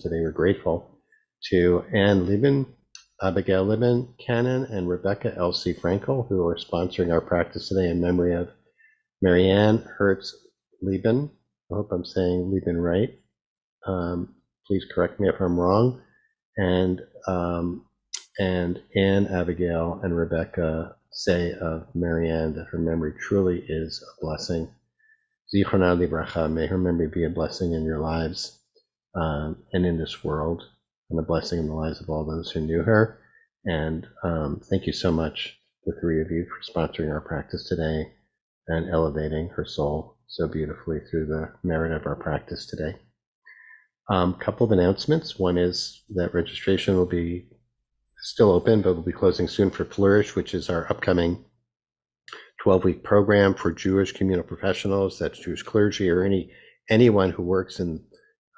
Today we're grateful to Anne Lieben, Abigail Lieben, Cannon, and Rebecca Elsie Frankel, who are sponsoring our practice today in memory of Marianne Hertz Lieben. I hope I'm saying Lieben right. Please correct me if I'm wrong. And Anne, Abigail, and Rebecca say of Marianne that her memory truly is a blessing. Zichrona Libracha, may her memory be a blessing in your lives. And in this world, and a blessing in the lives of all those who knew her. And thank you so much, the three of you, for sponsoring our practice today and elevating her soul so beautifully through the merit of our practice today. Couple of announcements. One is that registration will be still open, but will be closing soon for Flourish, which is our upcoming 12-week program for Jewish communal professionals. That's Jewish clergy or anyone who works in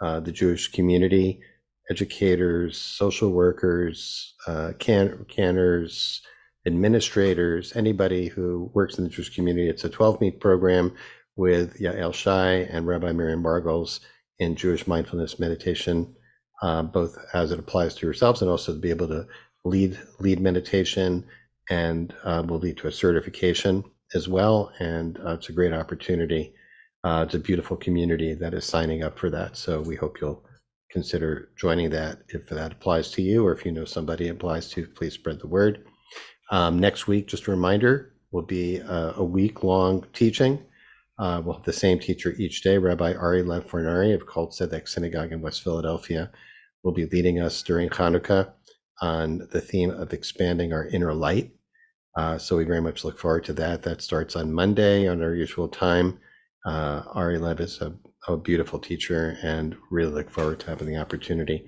the Jewish community, educators, social workers, canners, administrators, anybody who works in the Jewish community. It's a 12-week program with Yael Shai and Rabbi Miriam Margolius in Jewish mindfulness meditation, both as it applies to yourselves and also to be able to lead meditation, and will lead to a certification as well. And it's a great opportunity. It's a beautiful community that is signing up for that. So we hope you'll consider joining that if that applies to you, or if you know somebody it applies to, please spread the word. Next week, just a reminder, will be a week-long teaching. We'll have the same teacher each day. Rabbi Ari Lev Fornari of Kol Tzedek Synagogue in West Philadelphia will be leading us during Hanukkah on the theme of expanding our inner light. So we very much look forward to that. That starts on Monday on our usual time. Ari Lev is a beautiful teacher, and really look forward to having the opportunity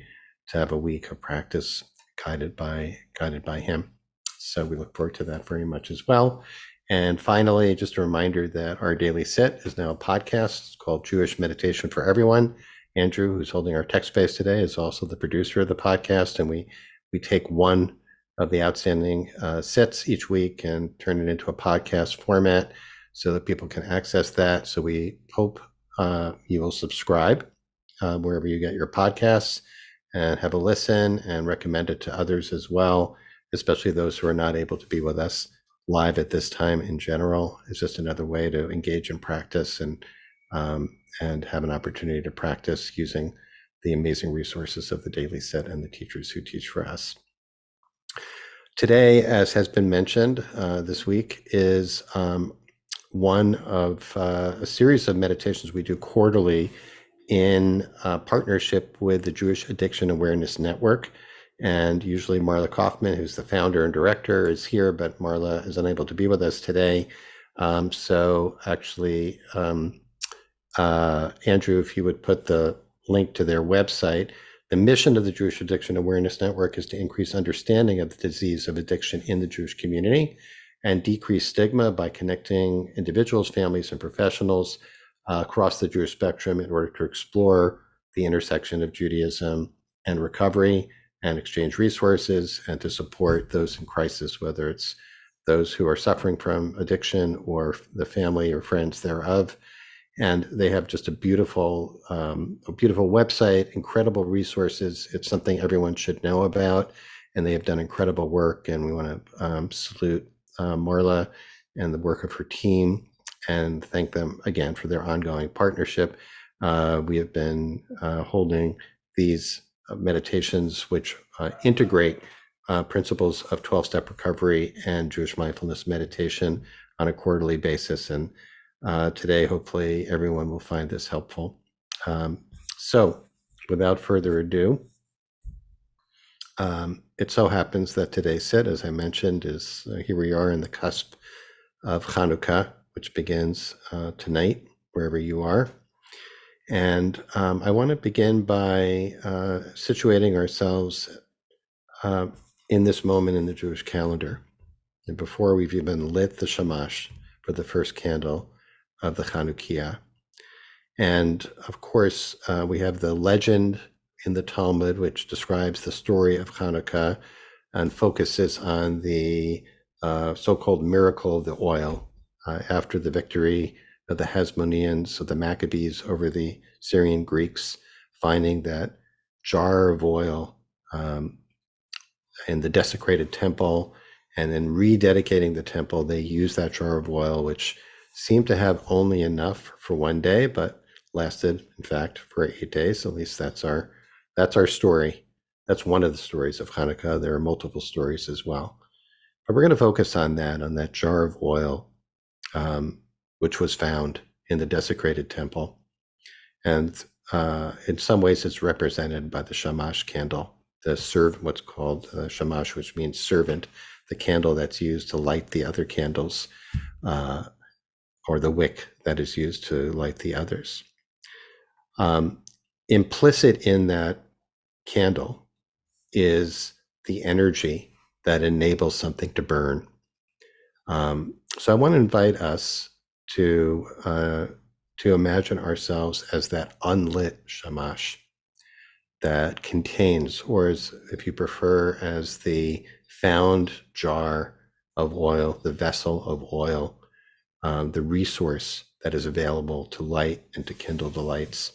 to have a week of practice guided by him. So we look forward to that very much as well. And finally, just a reminder that our daily sit is now a podcast called Jewish Meditation for Everyone. Andrew, who's holding our tech space today, is also the producer of the podcast, and we take one of the outstanding sits each week and turn it into a podcast format so that people can access that. So we hope you will subscribe wherever you get your podcasts and have a listen and recommend it to others as well, especially those who are not able to be with us live at this time in general. It's just another way to engage in practice and have an opportunity to practice using the amazing resources of the Daily Sit and the teachers who teach for us. Today, as has been mentioned this week, is one of a series of meditations we do quarterly in partnership with the Jewish Addiction Awareness Network. And usually Marla Kaufman, who's the founder and director, is here, but Marla is unable to be with us today. So actually, Andrew, if you would put the link to their website. The mission of the Jewish Addiction Awareness Network is to increase understanding of the disease of addiction in the Jewish community and decrease stigma by connecting individuals, families, and professionals across the Jewish spectrum in order to explore the intersection of Judaism and recovery and exchange resources, and to support those in crisis, whether it's those who are suffering from addiction or the family or friends thereof. And they have just a beautiful website, incredible resources. It's something everyone should know about, and they have done incredible work. And we want to salute Marla and the work of her team, and thank them again for their ongoing partnership. We have been holding these meditations, which integrate principles of 12-step recovery and Jewish mindfulness meditation on a quarterly basis. And today, hopefully, everyone will find this helpful. So without further ado, it so happens that today's sit, as I mentioned, is here we are in the cusp of Hanukkah, which begins tonight, wherever you are. And I want to begin by situating ourselves in this moment in the Jewish calendar, and before we've even lit the shamash for the first candle of the Chanukiah. And of course, we have the legend in the Talmud, which describes the story of Hanukkah and focuses on the so-called miracle of the oil after the victory of the Hasmoneans, so the Maccabees over the Syrian Greeks, finding that jar of oil in the desecrated temple, and then rededicating the temple, they used that jar of oil, which seemed to have only enough for one day, but lasted, in fact, for 8 days. At least that's our story. That's one of the stories of Hanukkah. There are multiple stories as well, but we're going to focus on that jar of oil, which was found in the desecrated temple, and in some ways, it's represented by the shamash candle, what's called shamash, which means servant, the candle that's used to light the other candles, or the wick that is used to light the others. Implicit in that candle is the energy that enables something to burn. So I want to invite us to imagine ourselves as that unlit shamash that contains, or as, if you prefer, as the found jar of oil, the vessel of oil, the resource that is available to light and to kindle the lights.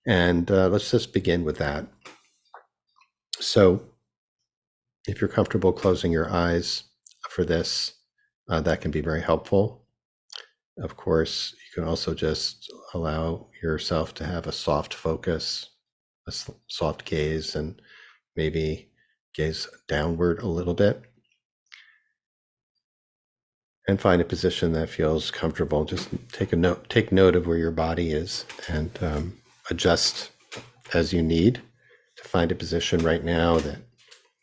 And let's just begin with that. So if you're comfortable closing your eyes for this, that can be very helpful. Of course, you can also just allow yourself to have a soft focus, a soft gaze, and maybe gaze downward a little bit. And find a position that feels comfortable. Just take note of where your body is, and adjust as you need to find a position right now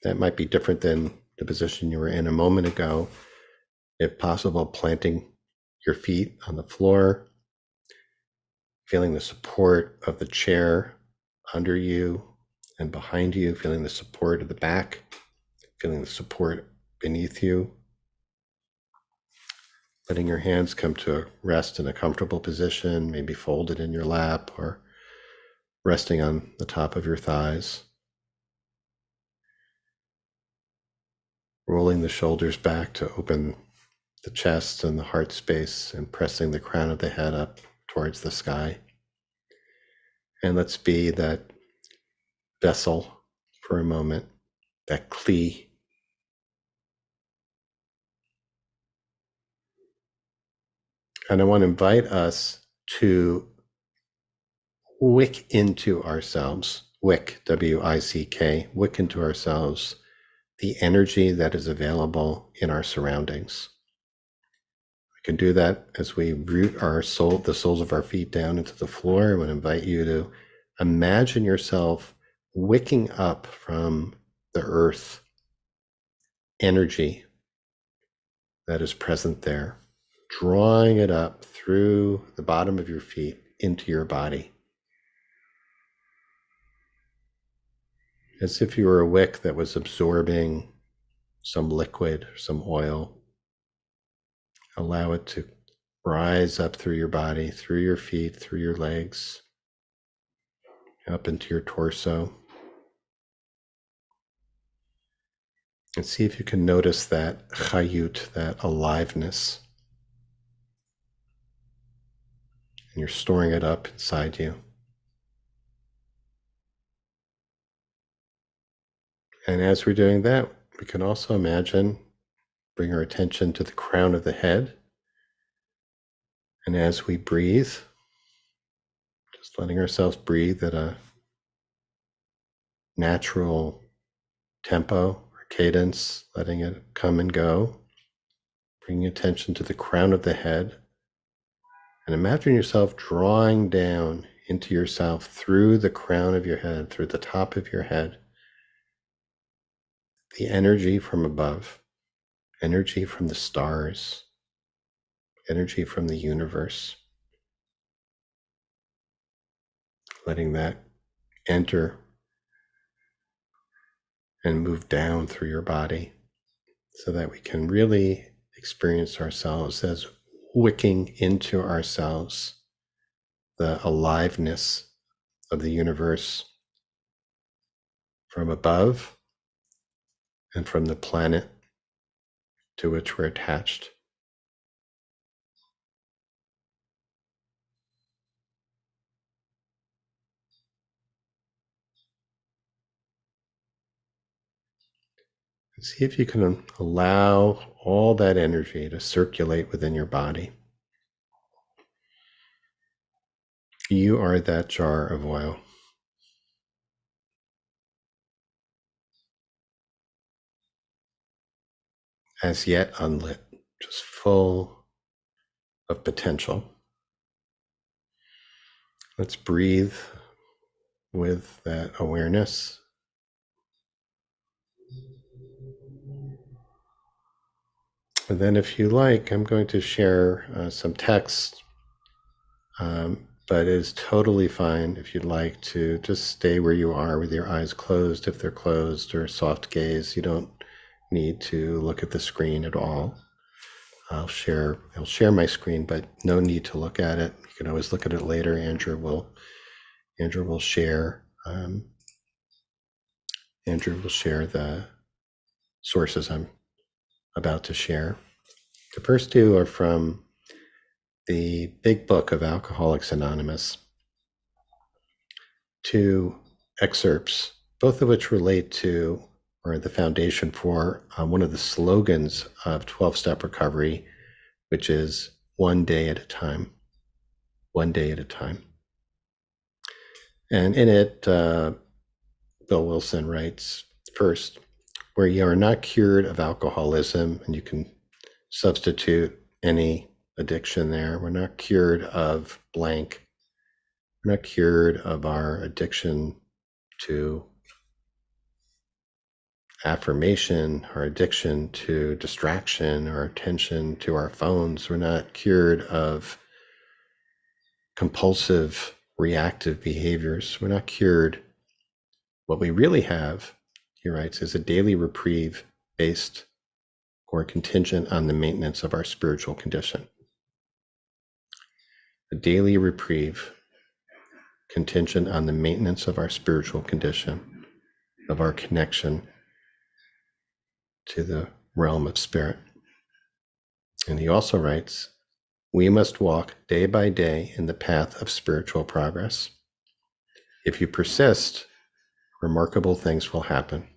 that might be different than the position you were in a moment ago. If possible, planting your feet on the floor, feeling the support of the chair under you and behind you, feeling the support of the back, feeling the support beneath you. Letting your hands come to rest in a comfortable position, maybe folded in your lap or resting on the top of your thighs. Rolling the shoulders back to open the chest and the heart space, and pressing the crown of the head up towards the sky. And let's be that vessel for a moment, that kli. And I want to invite us to wick into ourselves, wick, W-I-C-K, wick into ourselves the energy that is available in our surroundings. We can do that as we root the soles of our feet down into the floor. I would invite you to imagine yourself wicking up from the earth energy that is present there, drawing it up through the bottom of your feet into your body. As if you were a wick that was absorbing some liquid, some oil. Allow it to rise up through your body, through your feet, through your legs, up into your torso. And see if you can notice that chayut, that aliveness. And you're storing it up inside you. And as we're doing that, we can also bring our attention to the crown of the head. And as we breathe, just letting ourselves breathe at a natural tempo or cadence, letting it come and go, bringing attention to the crown of the head. And imagine yourself drawing down into yourself through the crown of your head, through the top of your head, the energy from above, energy from the stars, energy from the universe. Letting that enter and move down through your body so that we can really experience ourselves as wicking into ourselves the aliveness of the universe from above and from the planet to which we're attached. See if you can allow all that energy to circulate within your body. You are that jar of oil. As yet unlit, just full of potential. Let's breathe with that awareness. And then if you like, I'm going to share some text, but it is totally fine if you'd like to just stay where you are with your eyes closed, if they're closed, or soft gaze. You don't need to look at the screen at all. I'll share my screen, but no need to look at it. You can always look at it later. Andrew will share. Andrew will share the sources I'm about to share. The first two are from the big book of Alcoholics Anonymous. Two excerpts, both of which relate to, or the foundation for, one of the slogans of 12-step recovery, which is one day at a time. One day at a time. And in it, Bill Wilson writes, first, where you are not cured of alcoholism, and you can substitute any addiction there. We're not cured of blank. We're not cured of our addiction to affirmation, our addiction to distraction, our attention to our phones. We're not cured of compulsive reactive behaviors. We're not cured. What we really have, he writes, is a daily reprieve based or contingent on the maintenance of our spiritual condition. A daily reprieve contingent on the maintenance of our spiritual condition, of our connection to the realm of spirit. And he also writes, we must walk day by day in the path of spiritual progress. If you persist, remarkable things will happen.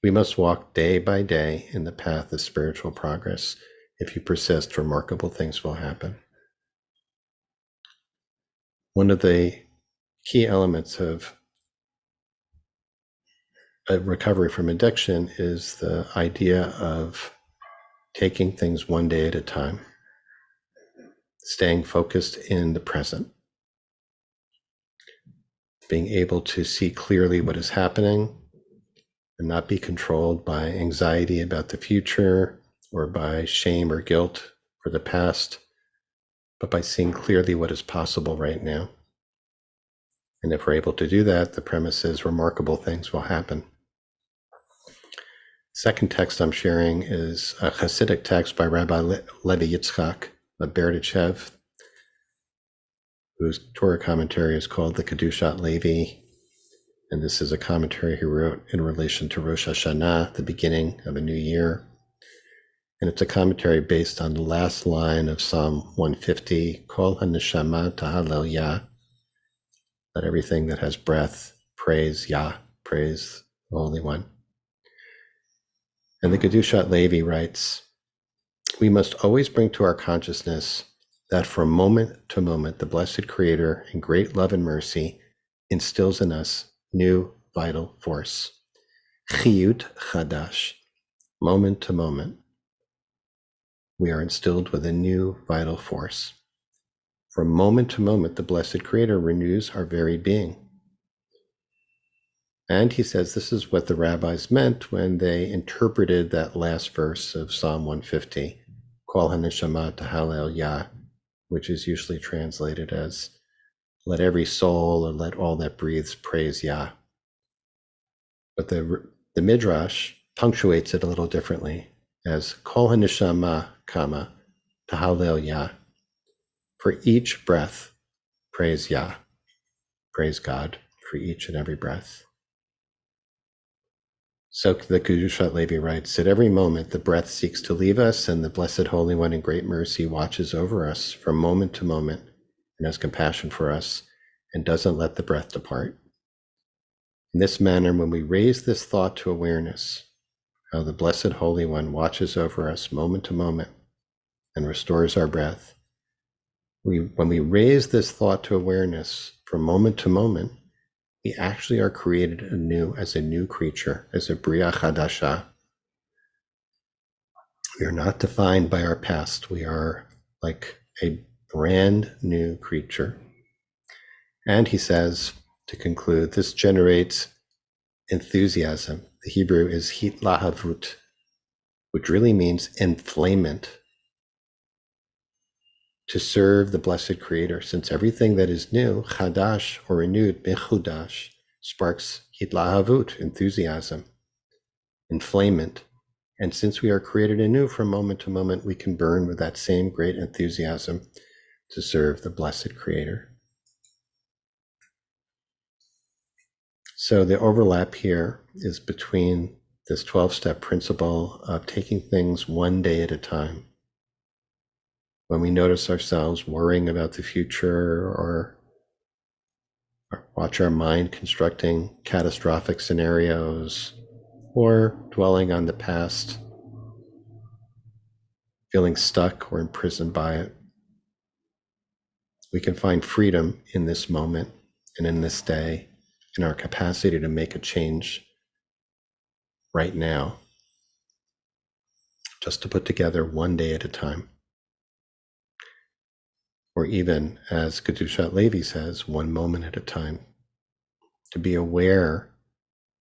We must walk day by day in the path of spiritual progress. If you persist, remarkable things will happen. One of the key elements of a recovery from addiction is the idea of taking things one day at a time, staying focused in the present, being able to see clearly what is happening and not be controlled by anxiety about the future or by shame or guilt for the past, but by seeing clearly what is possible right now. And if we're able to do that, the premise is remarkable things will happen. Second text I'm sharing is a Hasidic text by Rabbi Levi Yitzchak of Berdichev, whose Torah commentary is called the Kedushat Levi. And this is a commentary he wrote in relation to Rosh Hashanah, the beginning of a new year. And it's a commentary based on the last line of Psalm 150, Kol HaNeshama Tahalel Yah. Let everything that has breath praise Yah, praise the Holy One. And the Kedushat Levi writes, we must always bring to our consciousness that from moment to moment, the Blessed Creator in great love and mercy instills in us new vital force. Chiyut Chadash, moment to moment, we are instilled with a new vital force. From moment to moment, the Blessed Creator renews our very being. And he says this is what the rabbis meant when they interpreted that last verse of Psalm 150, Kol HaNeshama Tahalel Yah, which is usually translated as, let every soul or let all that breathes praise Yah. But the Midrash punctuates it a little differently as Kol HaNeshama, Tahalel Yah. For each breath, praise Yah, praise God for each and every breath. So the Kedushat Levi writes, at every moment the breath seeks to leave us, and the Blessed Holy One in great mercy watches over us from moment to moment and has compassion for us and doesn't let the breath depart. In this manner, when we raise this thought to awareness, how the Blessed Holy One watches over us moment to moment and restores our breath. When we raise this thought to awareness from moment to moment, we actually are created anew as a new creature, as a Bria Chadasha. We are not defined by our past. We are like a brand new creature. And he says, to conclude, this generates enthusiasm. The Hebrew is hit lahavut, which really means enflamement, to serve the blessed Creator, since everything that is new, chadash or renewed, mechudash, sparks hit lahavut, enthusiasm, enflamement. And since we are created anew from moment to moment, we can burn with that same great enthusiasm to serve the blessed Creator. So the overlap here is between this 12-step principle of taking things one day at a time. When we notice ourselves worrying about the future or watch our mind constructing catastrophic scenarios or dwelling on the past, feeling stuck or imprisoned by it, we can find freedom in this moment and in this day, in our capacity to make a change right now, just to put together one day at a time. Or even, as Kedushat Levi says, one moment at a time, to be aware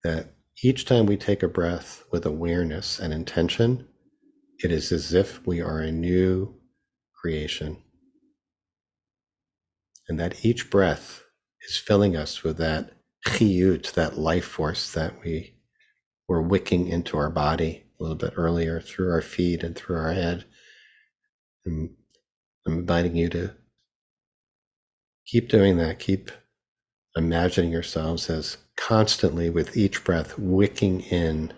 that each time we take a breath with awareness and intention, it is as if we are a new creation. And that each breath is filling us with that chiyut, that life force that we were wicking into our body a little bit earlier through our feet and through our head. And I'm inviting you to keep doing that. Keep imagining yourselves as constantly, with each breath, wicking in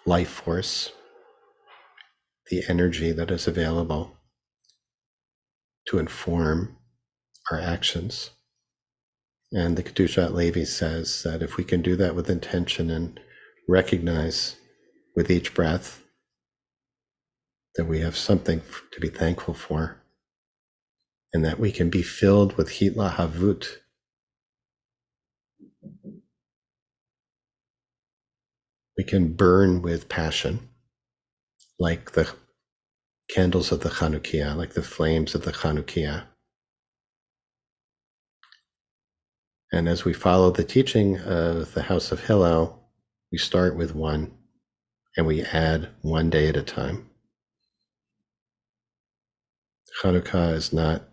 life force, the energy that is available to inform our actions. And the Kedushat Levi says that if we can do that with intention and recognize with each breath that we have something to be thankful for, and that we can be filled with hit lahavut, we can burn with passion, like the candles of the Chanukiah, like the flames of the Chanukiah. And as we follow the teaching of the House of Hillel, we start with one and we add one day at a time. Hanukkah is not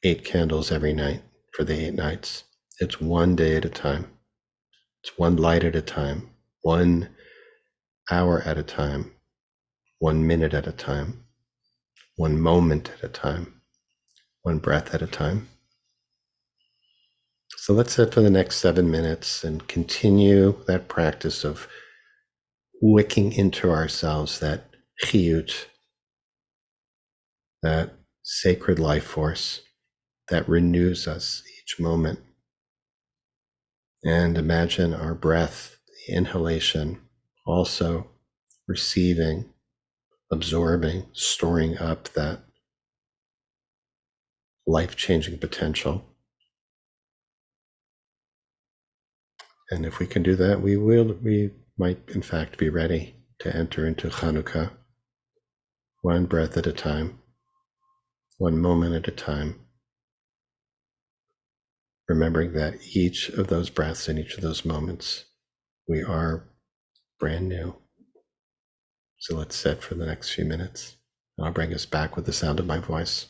8 candles every night for the 8 nights. It's one day at a time. It's one light at a time, 1 hour at a time, 1 minute at a time, 1 moment at a time, 1 breath at a time. So let's sit for the next 7 minutes and continue that practice of wicking into ourselves that chiyut, that sacred life force that renews us each moment. And imagine our breath, the inhalation, also receiving, absorbing, storing up that life-changing potential. And if we can do that, we might in fact be ready to enter into Chanukah, one breath at a time, one moment at a time, remembering that each of those breaths and each of those moments, we are brand new. So let's sit for the next few minutes. I'll bring us back with the sound of my voice.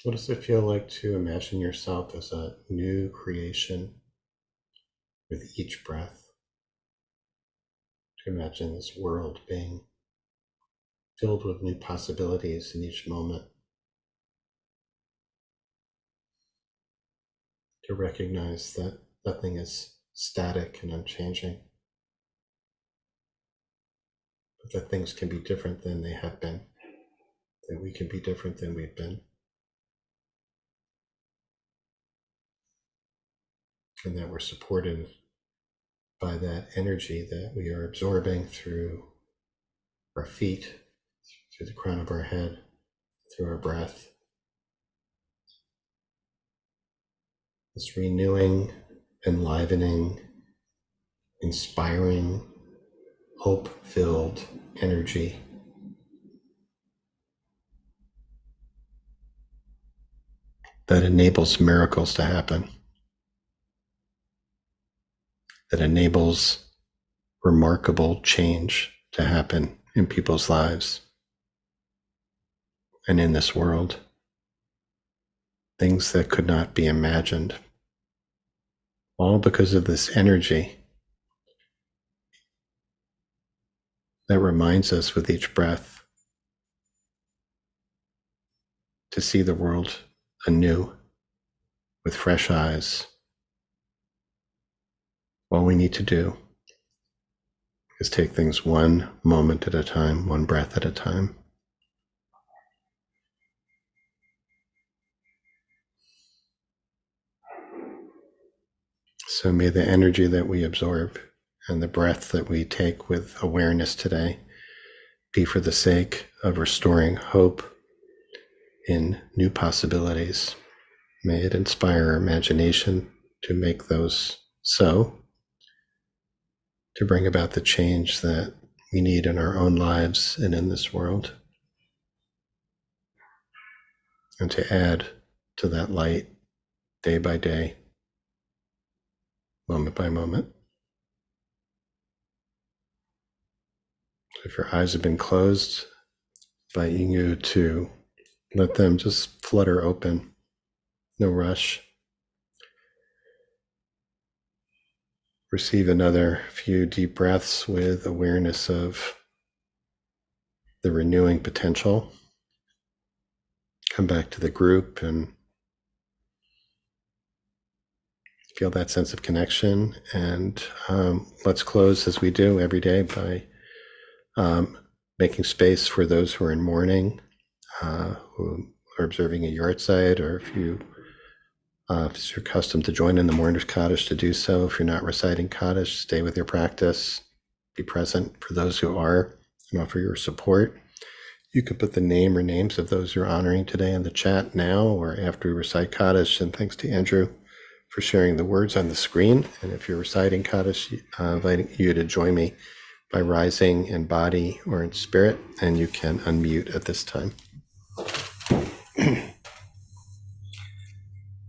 What does it feel like to imagine yourself as a new creation with each breath? To imagine this world being filled with new possibilities in each moment. To recognize that nothing is static and unchanging, but that things can be different than they have been, that we can be different than we've been, and that we're supported by that energy that we are absorbing through our feet, through the crown of our head, through our breath. This renewing, enlivening, inspiring, hope-filled energy that enables miracles to happen, that enables remarkable change to happen in people's lives and in this world. Things that could not be imagined, all because of this energy that reminds us with each breath to see the world anew with fresh eyes. All we need to do is take things one moment at a time, one breath at a time. So may the energy that we absorb and the breath that we take with awareness today be for the sake of restoring hope in new possibilities. May it inspire our imagination to make those so, to bring about the change that we need in our own lives and in this world, and to add to that light day by day, moment by moment. If your eyes have been closed, inviting you to let them just flutter open, no rush. Receive another few deep breaths with awareness of the renewing potential. Come back to the group and feel that sense of connection. And let's close as we do every day by making space for those who are in mourning, who are observing a yard site, or if it's your custom to join in the mourner's Kaddish, to do so. If you're not reciting Kaddish, stay with your practice. Be present for those who are, and offer your support. You could put the name or names of those you're honoring today in the chat now or after we recite Kaddish. And thanks to Andrew for sharing the words on the screen. And if you're reciting Kaddish, inviting you to join me by rising in body or in spirit, and you can unmute at this time.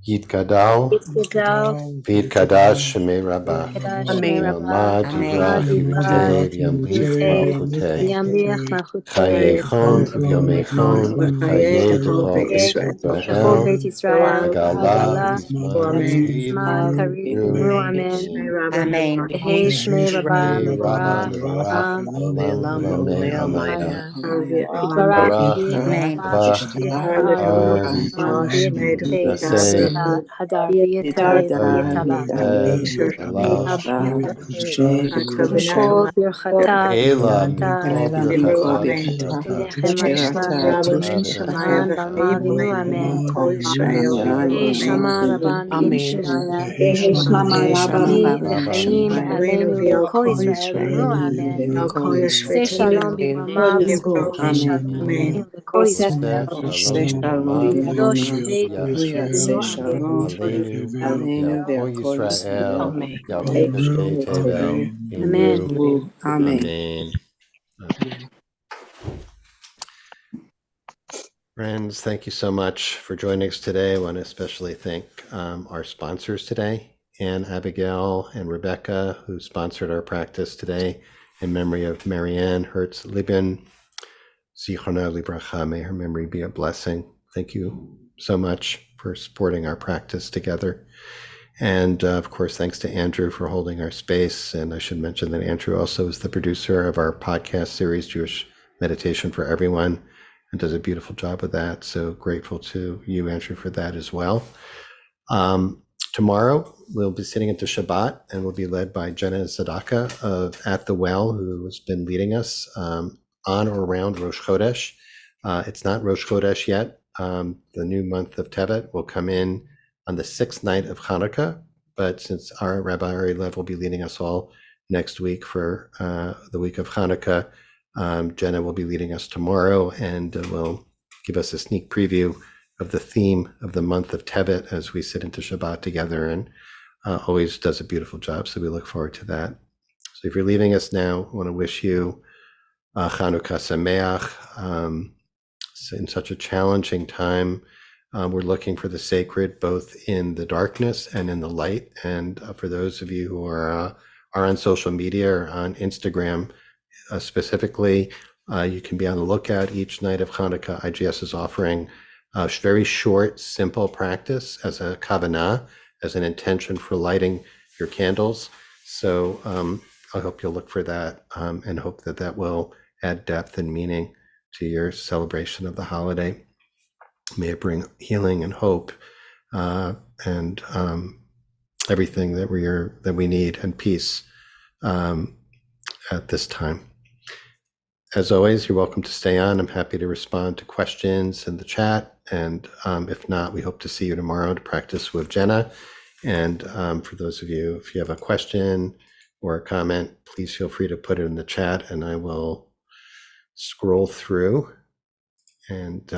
Yitgadal Yitgadal, V'Yitkadash Shemei Rabbah Yitkadash Shmei Amen. Rabba, V'Yilmad Amen. Yilmad Divrah Divra, V'Yamlich Yute, Malchutei Yamliach Malchutei, Chayeichon V'Yomeichon L'chaye V'Chayei Chol Beit Chayei Israel. B'chol Israel Beit Israel, Hagala Hagala, Bizman Amen. Bizman Karib Karib Ru Ru, Amen. Amen. Amen. Yehi Shmei Rabba, Yehei Rabba Mevorach, Nevarach Olam, Olam V'Lamei Amaya. Hamayah Barach Barach Yehi Ba Ha'ar, V'Yitro V'Yete Naseh Hadar, V'Yete V'Yetavach, V'Yitala Mikol Birchata Ela V'Shirata, Mikol Birchata V'Lechem V'Shirata Ashma, Shaman Balma V'nu, Amen. Yehi Shama Rabban V'Yishmaya, Yehi L'chaim Aleinu V'Kol Yisrael Imru, Amen. Se Shalom Bivama V'Yeh Shalom V'Kol Yisrael. V'Yadosh Beit B'Nu, Amen. Aleinu V'Yakol Yisrael Ya'u B'Shtei Tevel Amen. Imru Amen. Amen. Friends, thank you so much for joining us today. I want to especially thank our sponsors today, Anne, Abigail, and Rebecca, who sponsored our practice today in memory of Marianne Hertz-Lieben. Zichronah Libracha, may her memory be a blessing. Thank you so much for supporting our practice together. And of course, thanks to Andrew for holding our space. And I should mention that Andrew also is the producer of our podcast series, Jewish Meditation for Everyone, and does a beautiful job with that. So grateful to you, Andrew, for that as well. Tomorrow, we'll be sitting into Shabbat, and we'll be led by Jenna Zadaka of At the Well, who has been leading us on or around Rosh Chodesh. It's not Rosh Chodesh yet. The new month of Tevet will come in on the 6th night of Hanukkah, but since our Rabbi Ari Lev will be leading us all next week for the week of Hanukkah, Jenna will be leading us tomorrow and will give us a sneak preview of the theme of the month of Tevet as we sit into Shabbat together, and always does a beautiful job. So we look forward to that. So if you're leaving us now, I want to wish you Chanukah Sameach. In such a challenging time, we're looking for the sacred both in the darkness and in the light. And for those of you who are on social media or on Instagram specifically, you can be on the lookout each night of Hanukkah. IGS is offering a very short, simple practice as a kavanah, as an intention for lighting your candles. So I hope you'll look for that and hope that that will add depth and meaning to your celebration of the holiday. May it bring healing and hope and everything that we need, and peace at this time. As always, you're welcome to stay on. I'm happy to respond to questions in the chat. And if not, we hope to see you tomorrow to practice with Jenna. And for those of you, if you have a question or a comment, please feel free to put it in the chat and I will scroll through and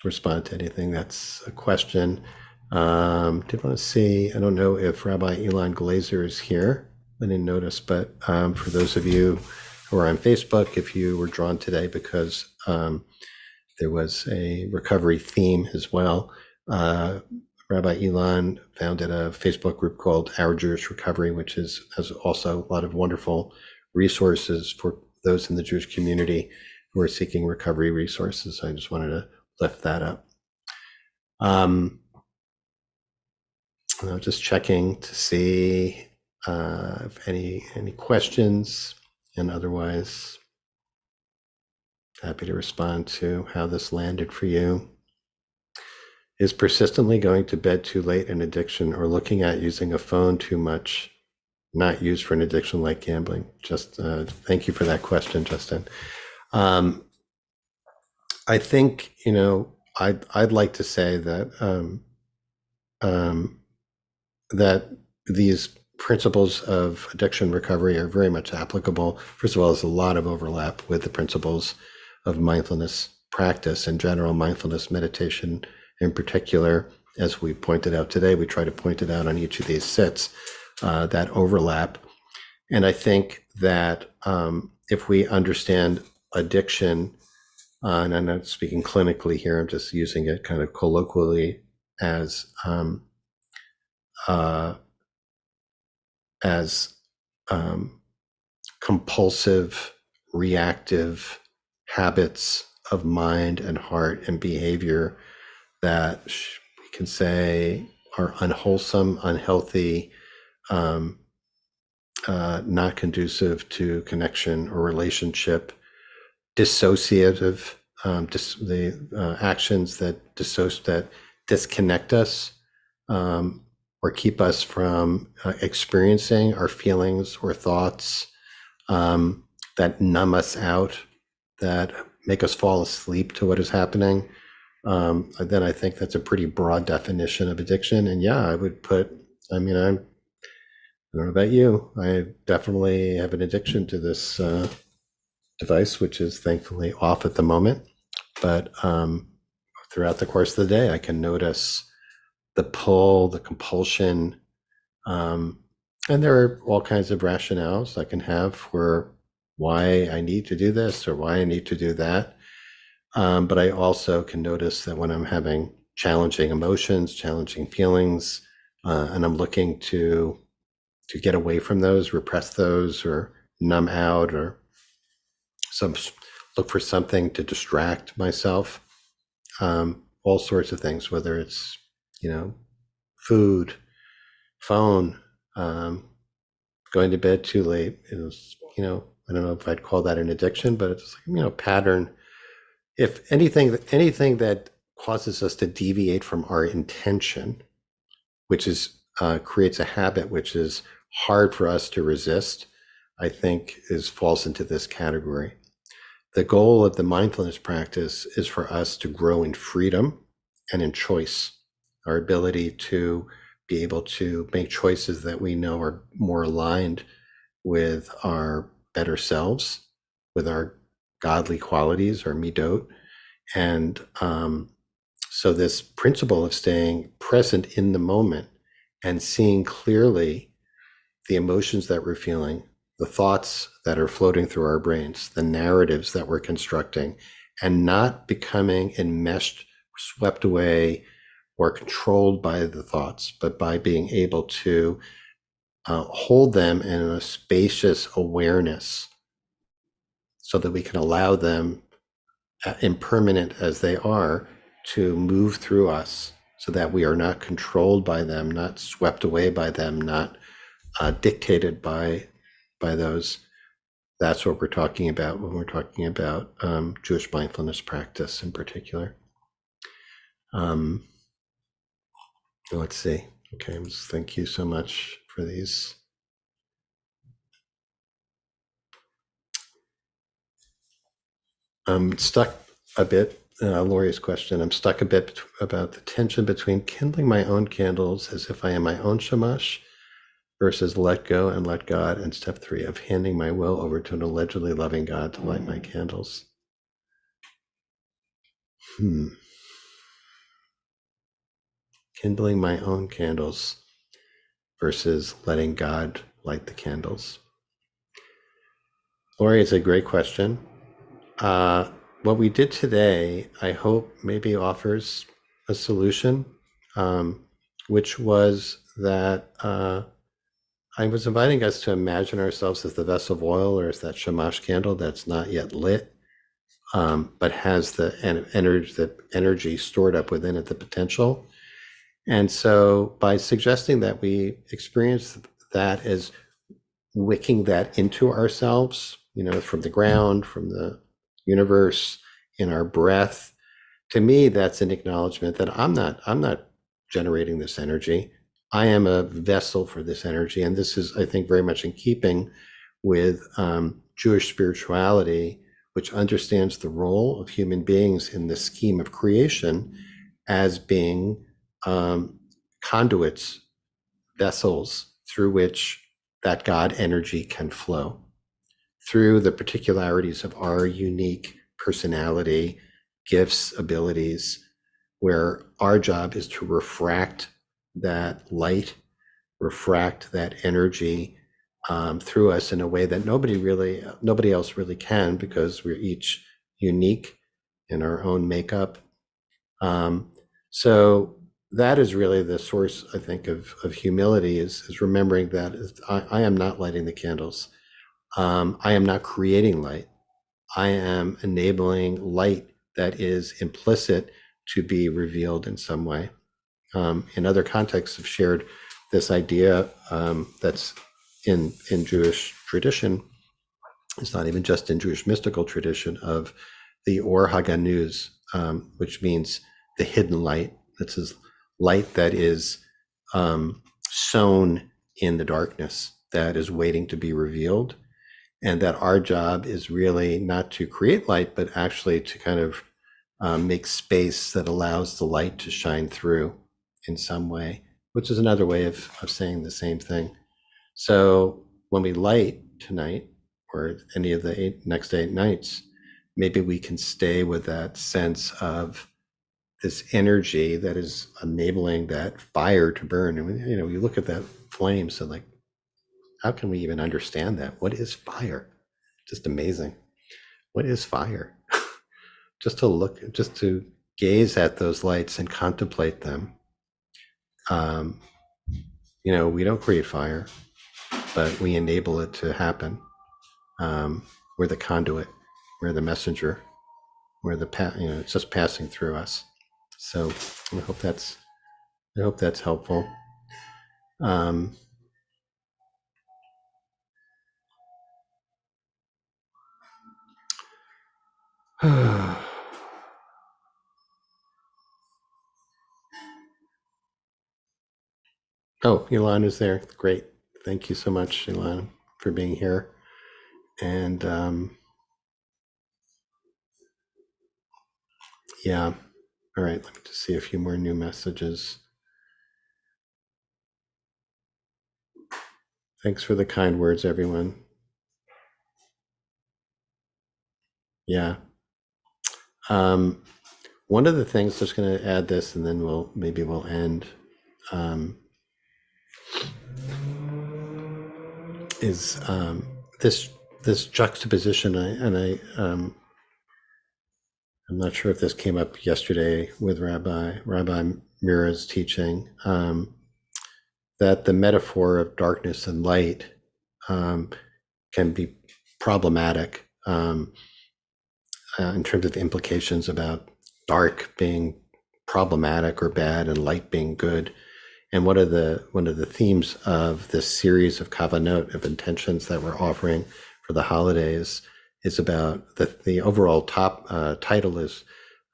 respond to anything that's a question. Did want to see, I don't know if Rabbi Elon Glazer is here. I didn't notice, but for those of you who are on Facebook, if you were drawn today because there was a recovery theme as well, Rabbi Elon founded a Facebook group called Our Jewish Recovery, which has also a lot of wonderful resources for those in the Jewish community who are seeking recovery resources. I just wanted to lift that up. Just checking to see if any questions, and otherwise happy to respond to how this landed for you. Is persistently going to bed too late an addiction, or looking at using a phone too much not used for an addiction like gambling? Just thank you for that question, Justin. I think, I'd like to say that that these principles of addiction recovery are very much applicable. First of all, there's a lot of overlap with the principles of mindfulness practice in general, mindfulness meditation in particular. As we pointed out today, we try to point it out on each of these sits, that overlap. And I think that if we understand addiction, and I'm not speaking clinically here, I'm just using it kind of colloquially as as compulsive, reactive habits of mind and heart and behavior that we can say are unwholesome, unhealthy, not conducive to connection or relationship, dissociative, the actions that disconnect us or keep us from experiencing our feelings or thoughts, that numb us out, that make us fall asleep to what is happening. Then I think that's a pretty broad definition of addiction. And yeah, I would put, I don't know about you, I definitely have an addiction to this device, which is thankfully off at the moment. But throughout the course of the day, I can notice the pull, the compulsion, and there are all kinds of rationales I can have for why I need to do this or why I need to do that. But I also can notice that when I'm having challenging emotions, challenging feelings, and I'm looking to get away from those, repress those, or numb out, or look for something to distract myself, all sorts of things, whether it's, food, phone, going to bed too late. It was, I don't know if I'd call that an addiction, but it's like, pattern. If anything that causes us to deviate from our intention, which is creates a habit which is hard for us to resist, I think falls into this category. The goal of the mindfulness practice is for us to grow in freedom and in choice, our ability to be able to make choices that we know are more aligned with our better selves, with our godly qualities, our midot. And so this principle of staying present in the moment and seeing clearly the emotions that we're feeling, the thoughts that are floating through our brains, the narratives that we're constructing, and not becoming enmeshed, swept away, or controlled by the thoughts, but by being able to hold them in a spacious awareness so that we can allow them, impermanent as they are, to move through us so that we are not controlled by them, not swept away by them, not dictated by those. That's what we're talking about when we're talking about Jewish mindfulness practice in particular. Let's see. Okay, thank you so much for these. I'm stuck a bit, Lori's question, I'm stuck a bit about the tension between kindling my own candles as if I am my own shamash versus let go and let God, and step 3 of handing my will over to an allegedly loving God to light my candles. Kindling my own candles versus letting God light the candles. Lori, it's a great question. What we did today, I hope maybe offers a solution, which was that I was inviting us to imagine ourselves as the vessel of oil, or as that shamash candle that's not yet lit, but has the energy stored up within it, the potential. And so by suggesting that we experience that as wicking that into ourselves, from the ground, from the universe, in our breath, to me, that's an acknowledgement that I'm not generating this energy. I am a vessel for this energy. And this is, I think, very much in keeping with Jewish spirituality, which understands the role of human beings in the scheme of creation as being conduits, vessels through which that God energy can flow, through the particularities of our unique personality, gifts, abilities, where our job is to refract that light, refract that energy through us in a way that nobody else really can, because we're each unique in our own makeup. So that is really the source, I think, of humility, is remembering that I am not lighting the candles. I am not creating light. I am enabling light that is implicit to be revealed in some way. In other contexts, have shared this idea that's in Jewish tradition. It's not even just in Jewish mystical tradition, of the Or Haganuz, which means the hidden light. That's this light that is sown in the darkness, that is waiting to be revealed. And that our job is really not to create light, but actually to kind of make space that allows the light to shine through in some way, which is another way of saying the same thing. So when we light tonight, or any of the next 8 nights, maybe we can stay with that sense of this energy that is enabling that fire to burn. And you look at that flame, so like, how can we even understand that? What is fire? Just amazing. What is fire? Just to gaze at those lights and contemplate them. We don't create fire, but we enable it to happen. We're the conduit, we're the messenger, we're it's just passing through us. So I hope that's helpful. Oh, Ilan is there. Great. Thank you so much, Ilan, for being here. And yeah. All right, let me just see a few more new messages. Thanks for the kind words, everyone. Yeah. One of the things, just going to add this, and then we'll end, is this juxtaposition. I'm not sure if this came up yesterday with Rabbi Mira's teaching, that the metaphor of darkness and light can be problematic in terms of the implications about dark being problematic or bad and light being good. And one of the themes of this series of kavanot, of intentions that we're offering for the holidays, is about the overall top title is,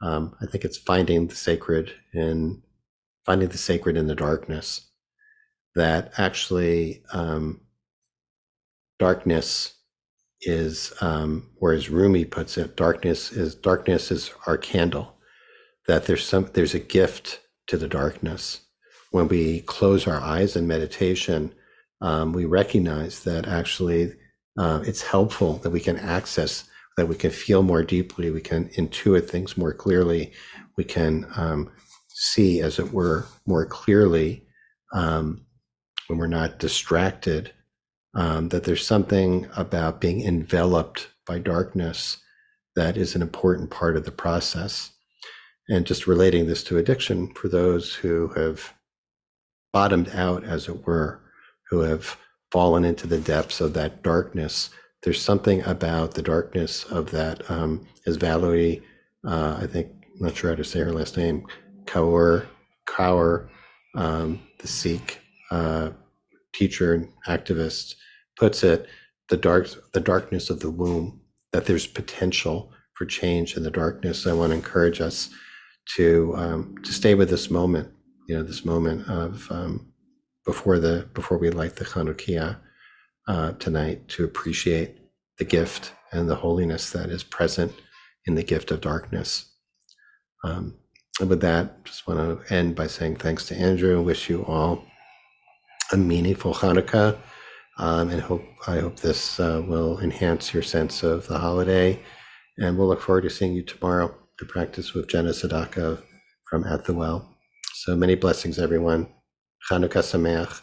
I think it's finding the sacred in the darkness. That actually darkness is, or as Rumi puts it, darkness is our candle. That there's a gift to the darkness. When we close our eyes in meditation, we recognize that actually it's helpful, that we can access, that we can feel more deeply, we can intuit things more clearly, we can see, as it were, more clearly when we're not distracted, that there's something about being enveloped by darkness that is an important part of the process. And just relating this to addiction, for those who have bottomed out, as it were, who have fallen into the depths of that darkness, there's something about the darkness of that, as Valerie, I think, I'm not sure how to say her last name, Kaur, the Sikh teacher and activist, puts it, the darkness of the womb, that there's potential for change in the darkness. I want to encourage us to stay with this moment, this moment of before we light the Chanukiah tonight, to appreciate the gift and the holiness that is present in the gift of darkness. And with that, just want to end by saying thanks to Andrew, and wish you all a meaningful Hanukkah, and I hope this will enhance your sense of the holiday. And we'll look forward to seeing you tomorrow to practice with Jenna Sadaka from At the Well. So many blessings, everyone. Chanukah Sameach.